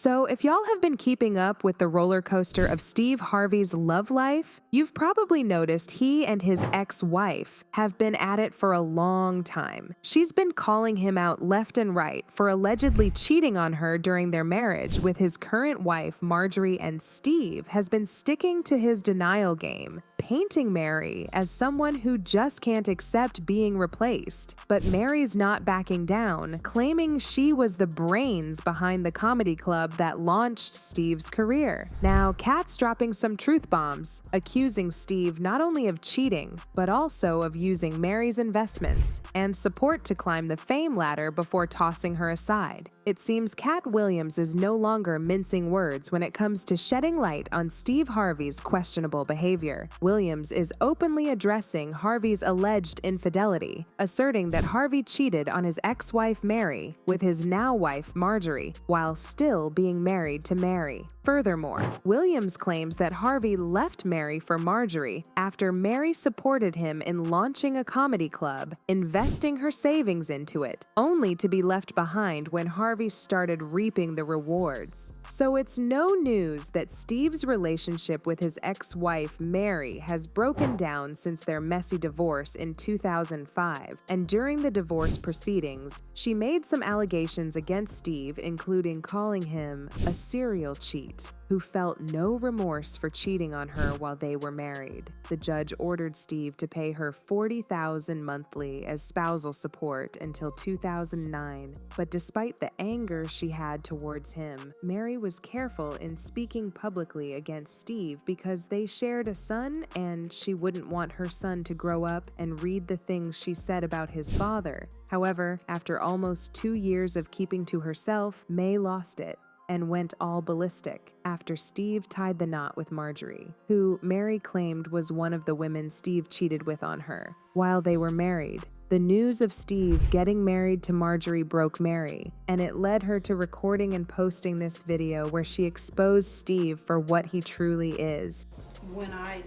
So, if y'all have been keeping up with the roller coaster of Steve Harvey's love life, you've probably noticed he and his ex-wife have been at it for a long time. She's been calling him out left and right for allegedly cheating on her during their marriage, with his current wife, Marjorie and Steve, has been sticking to his denial game, painting Mary as someone who just can't accept being replaced. But Mary's not backing down, claiming she was the brains behind the comedy club that launched Steve's career. Now, Katt's dropping some truth bombs, accusing Steve not only of cheating, but also of using Mary's investments and support to climb the fame ladder before tossing her aside. It seems Katt Williams is no longer mincing words when it comes to shedding light on Steve Harvey's questionable behavior. Williams is openly addressing Harvey's alleged infidelity, asserting that Harvey cheated on his ex-wife Mary with his now-wife Marjorie, while still being married to Mary. Furthermore, Williams claims that Harvey left Mary for Marjorie after Mary supported him in launching a comedy club, investing her savings into it, only to be left behind when Harvey started reaping the rewards. So it's no news that Steve's relationship with his ex-wife Mary has broken down since their messy divorce in 2005, and during the divorce proceedings, she made some allegations against Steve, including calling him a serial cheat who felt no remorse for cheating on her while they were married. The judge ordered Steve to pay her $40,000 monthly as spousal support until 2009, but despite the anger she had towards him, Mary was careful in speaking publicly against Steve because they shared a son and she wouldn't want her son to grow up and read the things she said about his father. However, after almost 2 years of keeping to herself, May lost it and went all ballistic after Steve tied the knot with Marjorie, who Mary claimed was one of the women Steve cheated with on her. While they were married, the news of Steve getting married to Marjorie broke Mary, and it led her to recording and posting this video where she exposed Steve for what he truly is. When I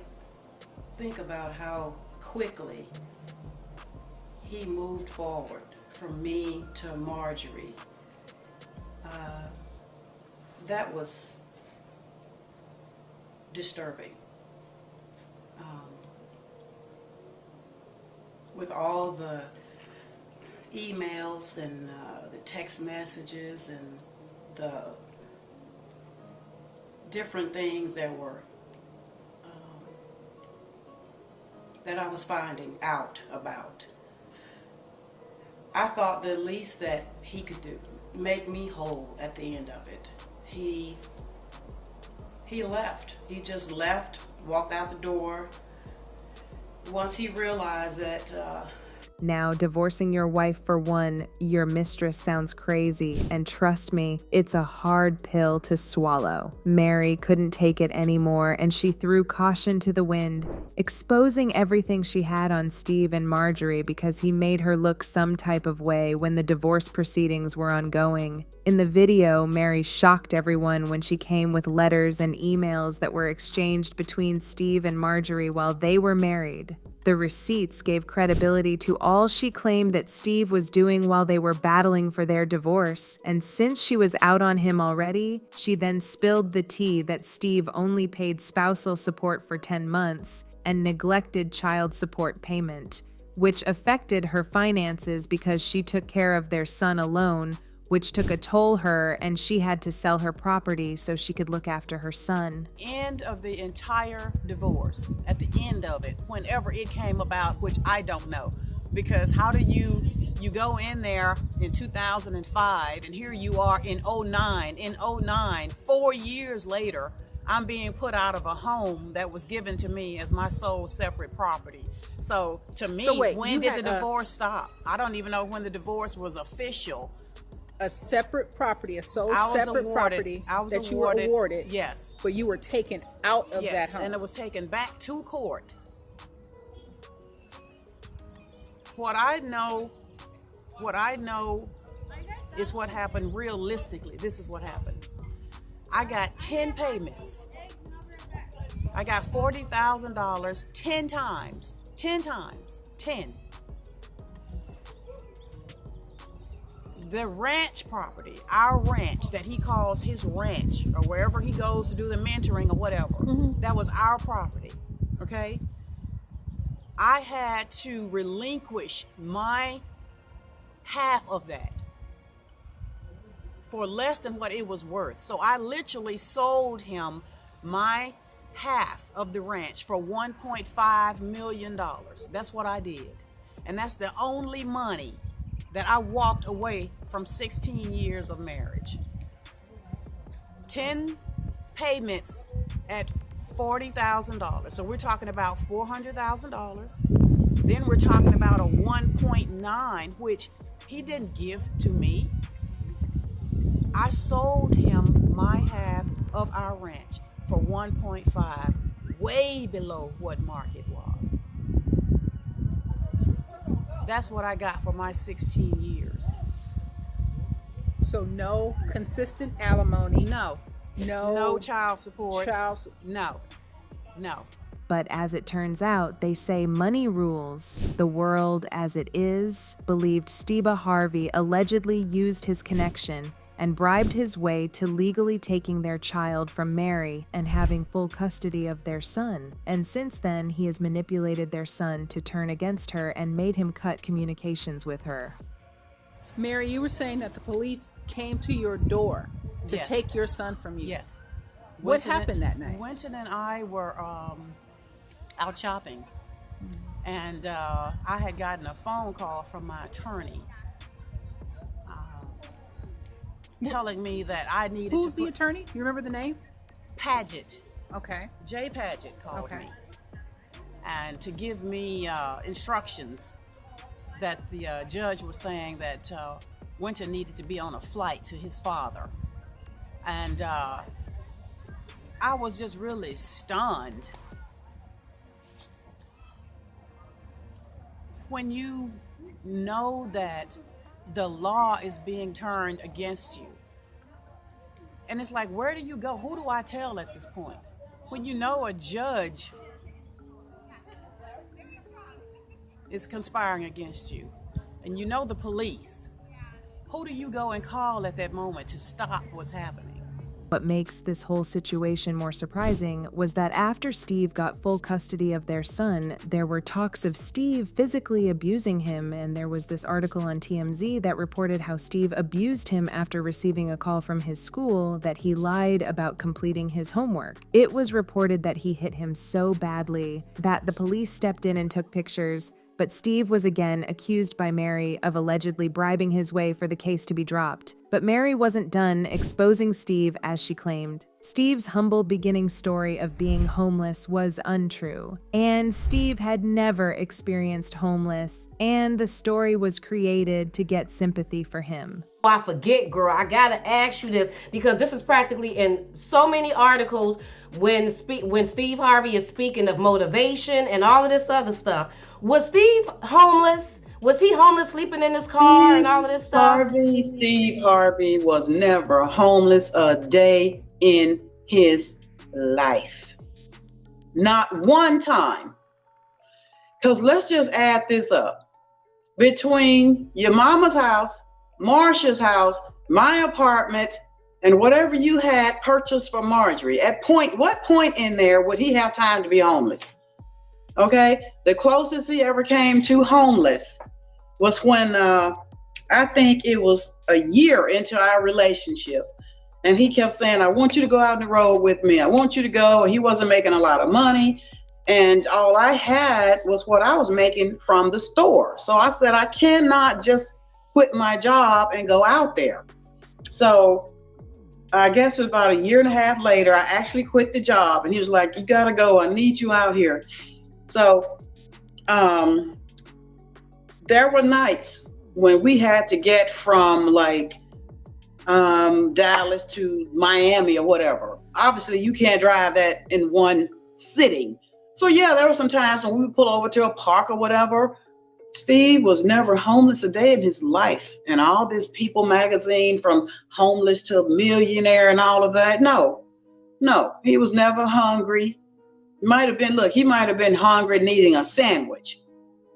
think about how quickly he moved forward from me to Marjorie, that was disturbing. With all the emails and the text messages and the different things that were that I was finding out about, I thought the least that he could do, make me whole at the end of it. He left. He just left, walked out the door once he realized that Now, divorcing your wife for your mistress sounds crazy, and trust me, it's a hard pill to swallow. Mary couldn't take it anymore, and she threw caution to the wind, exposing everything she had on Steve and Marjorie because he made her look some type of way when the divorce proceedings were ongoing. In the video, Mary shocked everyone when she came with letters and emails that were exchanged between Steve and Marjorie while they were married. The receipts gave credibility to all she claimed that Steve was doing while they were battling for their divorce, and since she was out on him already, she then spilled the tea that Steve only paid spousal support for 10 months and neglected child support payment, which affected her finances because she took care of their son alone, which took a toll her, and she had to sell her property so she could look after her son. End of the entire divorce, at the end of it, whenever it came about, which I don't know, because how do you go in there in 2005 and here you are in 09, 4 years later, I'm being put out of a home that was given to me as my sole separate property. So to me, when did the divorce stop? I don't even know when the divorce was official. A separate property, a sole separate property that you were awarded. Yes. But you were taken out of that home. And it was taken back to court. What I know is what happened realistically. This is what happened. I got 10 payments. I got $40,000 10 times. 10 times. 10. The ranch property, our ranch that he calls his ranch, or wherever he goes to do the mentoring or whatever, that was our property, okay? I had to relinquish my half of that for less than what it was worth. So I literally sold him my half of the ranch for $1.5 million. That's what I did. And that's the only money that I walked away from 16 years of marriage. 10 payments at $40,000. So we're talking about $400,000. Then we're talking about a 1.9, which he didn't give to me. I sold him my half of our ranch for 1.5, way below what market was. That's what I got for my 16 years. So no consistent alimony. No. No child support. No. But as it turns out, they say money rules. The world as it is believed Steve Harvey allegedly used his connection and bribed his way to legally taking their child from Mary and having full custody of their son. And since then, he has manipulated their son to turn against her and made him cut communications with her. Mary, you were saying that the police came to your door to Yes. take your son from you. Yes. What happened that night? Winton and I were out shopping, and I had gotten a phone call from my attorney telling me that I needed to Who's the attorney? You remember the name? Paget. Okay. Jay Paget called Okay. me, and to give me instructions that the judge was saying that Winton needed to be on a flight to his father. And I was just really stunned. When you know that the law is being turned against you, and it's like, where do you go? Who do I tell at this point? When you know a judge is conspiring against you, and you know the police, who do you go and call at that moment to stop what's happening? What makes this whole situation more surprising was that after Steve got full custody of their son, there were talks of Steve physically abusing him, and there was this article on TMZ that reported how Steve abused him after receiving a call from his school that he lied about completing his homework. It was reported that he hit him so badly that the police stepped in and took pictures, but Steve was again accused by Mary of allegedly bribing his way for the case to be dropped. But Mary wasn't done exposing Steve as she claimed. Steve's humble beginning story of being homeless was untrue, and Steve had never experienced homeless, and the story was created to get sympathy for him. I forget, girl, I gotta ask you this, because this is practically in so many articles when Steve Harvey is speaking of motivation and all of this other stuff. Was Steve homeless? Was he homeless, sleeping in his car and all of this stuff? Steve Harvey was never homeless a day in his life. Not one time. Because let's just add this up. Between your mama's house, Marsha's house, my apartment, and whatever you had purchased for Marjorie, what point in there would he have time to be homeless? Okay, the closest he ever came to homeless was when I think it was a year into our relationship, and he kept saying, I want you to go out on the road with me. I want you to go. And he wasn't making a lot of money, and all I had was what I was making from the store. So I said, I cannot just quit my job and go out there. So I guess it was about a year and a half later, I actually quit the job, and he was like, you gotta go. I need you out here. So there were nights when we had to get from like Dallas to Miami or whatever. Obviously, you can't drive that in one sitting. So yeah, there were some times when we would pull over to a park or whatever. Steve was never homeless a day in his life. And all this People magazine, from homeless to millionaire and all of that. No, he was never hungry. He might have been hungry needing a sandwich,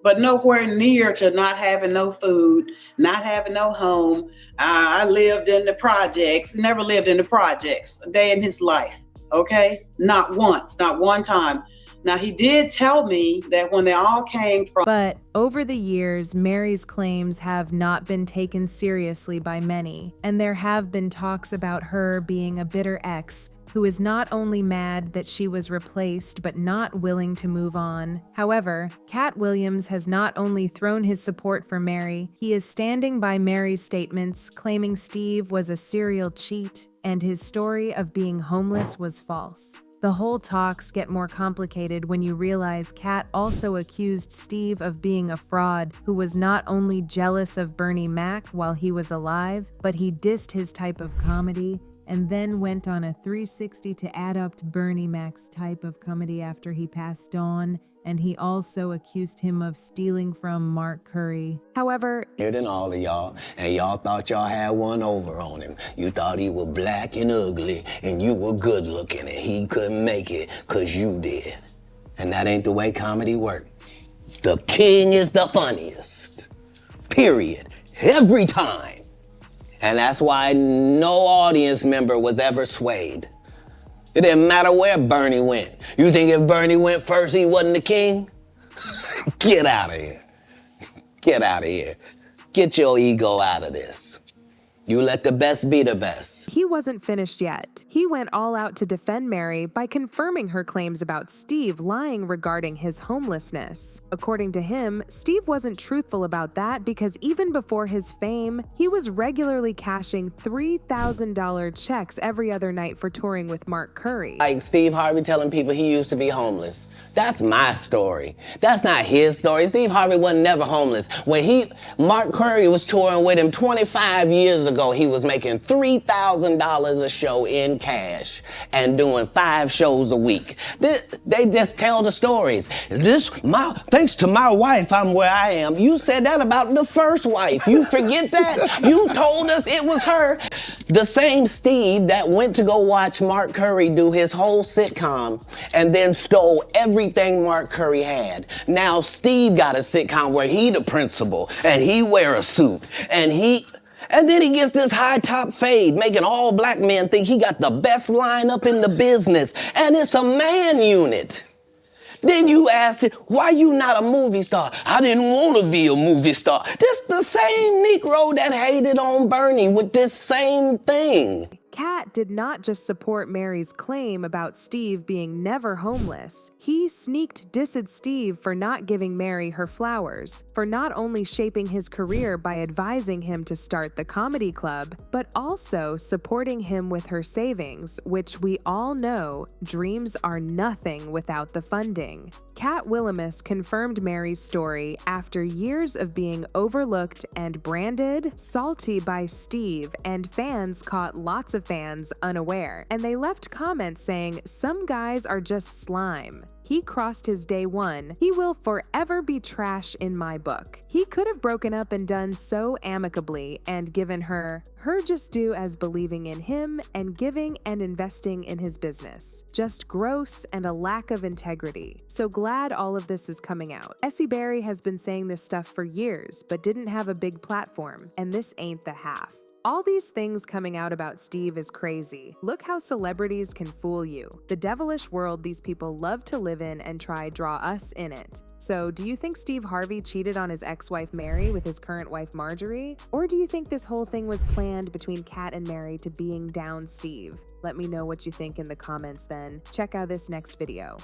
but nowhere near to not having no food, not having no home. I lived in the projects, never lived in the projects a day in his life, okay? Not once, not one time. Now, he did tell me that when they all came from... But over the years, Mary's claims have not been taken seriously by many, and there have been talks about her being a bitter ex who is not only mad that she was replaced but not willing to move on. However, Katt Williams has not only thrown his support for Mary, he is standing by Mary's statements, claiming Steve was a serial cheat and his story of being homeless was false. The whole talks get more complicated when you realize Katt also accused Steve of being a fraud who was not only jealous of Bernie Mac while he was alive, but he dissed his type of comedy and then went on a 360 to adapt Bernie Mac's type of comedy after he passed on, and he also accused him of stealing from Mark Curry. However, than all of y'all, and y'all thought y'all had one over on him. You thought he was black and ugly, and you were good looking, and he couldn't make it because you did. And that ain't the way comedy works. The king is the funniest, period, every time. And that's why no audience member was ever swayed. It didn't matter where Bernie went. You think if Bernie went first, he wasn't the king? Get out of here. Get out of here. Get your ego out of this. You let the best be the best. He wasn't finished yet. He went all out to defend Mary by confirming her claims about Steve lying regarding his homelessness. According to him, Steve wasn't truthful about that because even before his fame, he was regularly cashing $3,000 checks every other night for touring with Mark Curry. Like Steve Harvey telling people he used to be homeless. That's my story. That's not his story. Steve Harvey wasn't never homeless. When Mark Curry was touring with him 25 years ago, he was making $3,000 a show in cash and doing 5 shows a week. They just tell the stories. Thanks to my wife, I'm where I am. You said that about the first wife. You forget that? You told us it was her. The same Steve that went to go watch Mark Curry do his whole sitcom and then stole everything Mark Curry had. Now Steve got a sitcom where he the principal and he wear a suit and then he gets this high top fade, making all black men think he got the best lineup in the business. And it's a man unit. Then you ask it, why you not a movie star? I didn't want to be a movie star. This the same Negro that hated on Bernie with this same thing. Katt did not just support Mary's claim about Steve being never homeless. He sneaked dissed Steve for not giving Mary her flowers, for not only shaping his career by advising him to start the comedy club, but also supporting him with her savings, which we all know dreams are nothing without the funding. Katt Williams confirmed Mary's story after years of being overlooked and branded salty by Steve, and fans caught lots of fans unaware, and they left comments saying some guys are just slime. He crossed his day one. He will forever be trash in my book. He could have broken up and done so amicably and given her just due as believing in him and giving and investing in his business. Just gross and a lack of integrity. So glad all of this is coming out. Essie Berry has been saying this stuff for years, but didn't have a big platform, and this ain't the half. All these things coming out about Steve is crazy. Look how celebrities can fool you. The devilish world these people love to live in and try draw us in it. So, do you think Steve Harvey cheated on his ex-wife Mary with his current wife Marjorie? Or do you think this whole thing was planned between Katt and Mary to being down Steve? Let me know what you think in the comments then. Check out this next video.